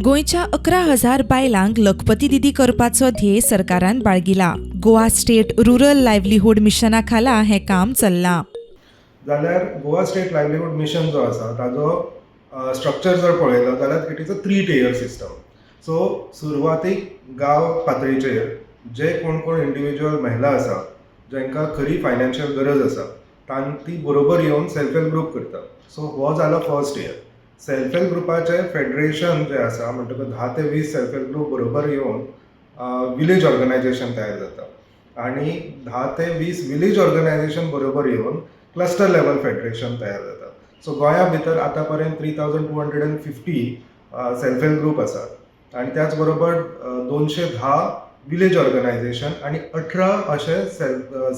गोंयच्या 11,000 बायलांक लखपती दिदी करपाचो ध्येय सरकारान बाळगिला. गोवा स्टेट रुरल लायव्हलीहूड मिशना खाला हें काम चल्लां. जाल्यार गोवा स्टेट लायव्हलीहूड मिशन जो आसा ताजो स्ट्रक्चर जर पळयलो जाल्यार it is a 3 tier system. So सुरवातीक गांव पातळीचेर जे कोण इंडिविज्युअल महिला आसा जांकां खरी फायनान्शियल गरज आसा ती बरोबर येवन सेल्फ हेल्प ग्रूप करता. सो हो जालो फर्स्ट इयर. सेल्फ हेल्प ग्रुपाचें फेडरेशन जें आसा म्हणटकच 10 ते 20 सेल्फ हेल्प ग्रूप बरोबर येवन विलेज ऑर्गनायझेशन तयार जाता आनी 10 ते 20 विलेज ऑर्गनायझेशन बरोबर येवन क्लस्टर लेवल फेडरेशन तयार जाता. सो गोंया भितर आतां पर्यंत 3250 सेल्फ हेल्प ग्रूप आसात आनी त्याच बरोबर 210 विलेज ऑर्गनायझेशन आनी 18 अशे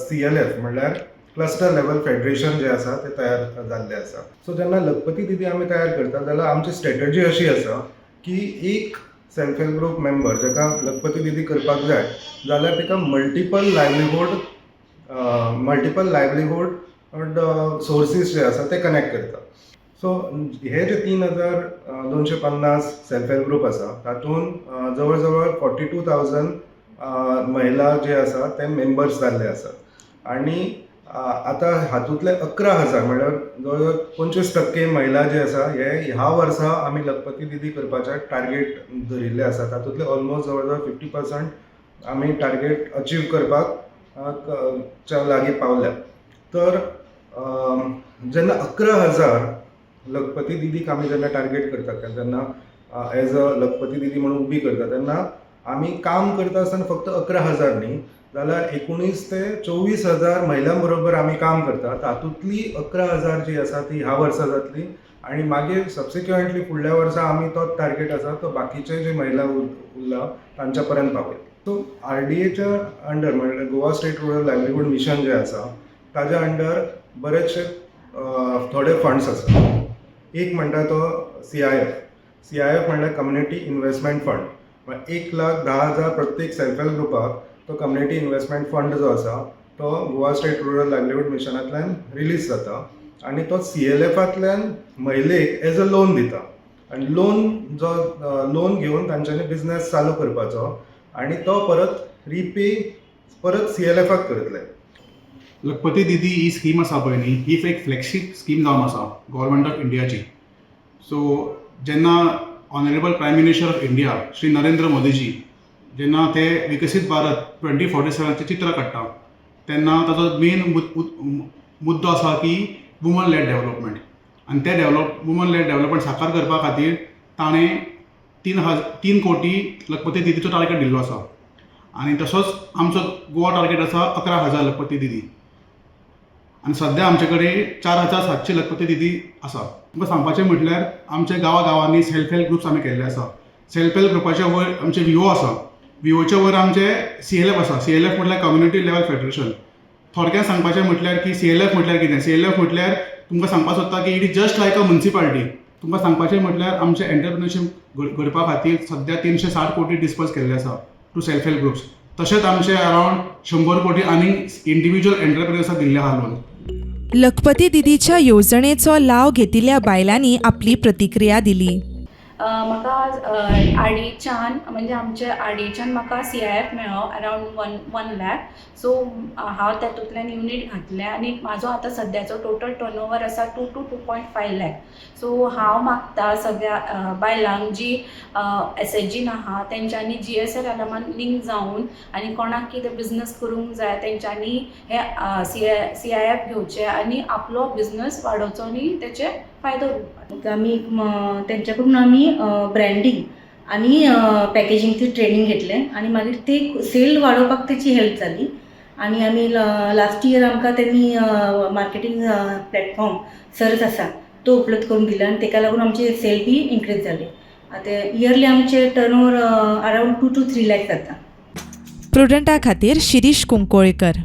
CLF म्हणल्यार क्लस्टर लेवल फेडरेशन जे आसा ते तयार जाल्ले आसा. सो जेन्ना लखपती दिदी आमी तयार करता जाल्यार आमची स्ट्रॅटजी अशी आसा की एक सेल्फ हेल्प ग्रूप मेंबर जाका लखपती दिदी करपाक जाय जाल्यार ताका मल्टिपल लायव्हलीहूड सोर्सीस जे आसा ते कनेक्ट करता. सो हे जे 3250 सेल्फ हेल्प ग्रूप आसा तातूंत जवळ जवळ 42,000 महिला जे आसा ते मेंबर्स जाल्ले आसात आनी आतां हातूंतले 11,000 म्हणल्यार जवळ 25% महिला जे आसा हे ह्या वर्सा आमी लखपती दिदी करपाचे टार्गेट धरिल्ले आसा. तातूंतले ऑलमोस्ट जवळ जवळ 50% आमी टार्गेट अचीव करपाक लागीं पावल्या. तर जेन्ना 11,000 लखपती दिदीक आमी जेन्ना टार्गेट करता जेन्ना एज अ लखपती दिदी म्हणून उबी करता तेन्ना आमी काम करता आसतना फक्त 11,000 न्ही जाल्यार 19 ते 24,000 महिलां बरोबर आमी काम करता. तातूंतली 11,000 जी आसा ती ह्या वर्सा जातली आनी मागीर सबसिक्वेंटली फुडल्या वर्सा आमी तोच टार्गेट आसा तो बाकीचे जे महिला उरला तांच्या पर्यंत पावय. सो RDAच्या अंडर म्हणल्यार Goa state rural livelihood mission जे आसा ताज्या अंडर बरेचशे थोडे फंड्स आसा. एक म्हणटा तो CIF म्हणल्यार कम्युनिटी इन्व्हेस्टमेंट फंड. 1,10,000 प्रत्येक सेल्फ हेल्प ग्रुपाक तो कम्युनिटी इन्व्हेस्टमेंट फंड जो आसा तो Goa state rural livelihood मिशनांतल्यान release जाता आनी तो CLFांतल्यान महिलेक एज अ लोन दिता आनी लोन घेवन तांच्यांनी बिझनेस चालू करपाचो आनी तो परत रिपे परत CLFाक करतले. लखपती दिदी ही स्कीम आसा पळय न्ही ही एक फ्लॅगशीप स्कीम जावन आसा गव्हर्मेंट ऑफ इंडियाची. सो जेन्ना honourable prime minister of India Shri Narendra Modiji जेन्ना ते विकसीत भारत 2047 चित्र काडटा तेन्ना ताचो मेन मुद्दो आसा की वुमन लेड डेव्हलपमेंट आनी ते वुमन लेड डेव्हलपमेंट साकार करपा खातीर ताणें 3 कोटी लखपती दिदीचो टार्गेट दिल्लो आसा आनी तसोच आमचो गोवा टार्गेट आसा 11,000 लखपती दिदी आनी सद्या आमचे कडेन 4,700 लखपती दिदी आसा. तुमकां सांगपाचें म्हटल्यार आमच्या गांवांनी सेल्फ हेल्प ग्रुप्स आमी केल्ले आसा. सेल्फ हेल्प ग्रुपाच्या वयर आमचे VO आसा. VOच्या वयर आमचे CLF आसा. CLF म्हटल्यार कम्युनिटी लेवल फेडरेशन. थोडक्यात सांगपाचें म्हटल्यार की CLF म्हटल्यार कितें CLF म्हटल्यार तुमकां सांगपाक सोदता की it is just like a municipality. तुमकां सांगपाचें म्हटल्यार आमचे एंटरप्रिन्युरशीप करपा खातीर सद्या 360 कोटी डिस्पर्स केल्ले आसा टू सेल्फ हेल्प ग्रुप्स. तशेंच आमचे अरावंड 100 कोटी आनी इंडिविज्युअल एंटरप्रिन्युअर्साक दिल्ले आहा लोन. लखपती दिदीच्या येवजणेचो लाव घेतिल्ल्या बायलांनी आपली प्रतिक्रिया दिली. म्हाका RDAच्यान म्हणजे आमच्या RDAच्यान म्हाका CIF मेळ्ळो अरावंड 1 लाख. सो हांव तातूंतल्यान युनीट घातलें आनी म्हाजो आतां सद्याचो टोटल टर्नओवर आसा 2 to 2.5 लाख. सो हांव मागता सगळ्या बायलांक जी SHG आहा तेंच्यांनी GSR आलमान लिंक जावन आनी कोणाक कितें बिझनस करूंक जाय तेंच्यांनी हे CIF घेवचे आनी आपलो बिझनस वाडोवचो आनी तेचे फायदो घेवपाचो. आमी तेंच्याकडून आमी ब्रँडींग आनी पॅकेजींगची ट्रेनिंग घेतलें आनी मागीर ते सेल वाडोवपाक तेची हेल्प जाली आनी आमी लास्ट इयर आमकां त्यांनी मार्केटींग प्लॅटफॉर्म सर्च आसा तो उपलब्ध करून दिला आनी तेका लागून आमचे सेल बी इन्क्रीज जाले. आतां इयरली आमचे टर्नओवर अरावंड 2 to 3 लाख जाता. प्रुडंटा खातीर शिरीष कुंकोळकर.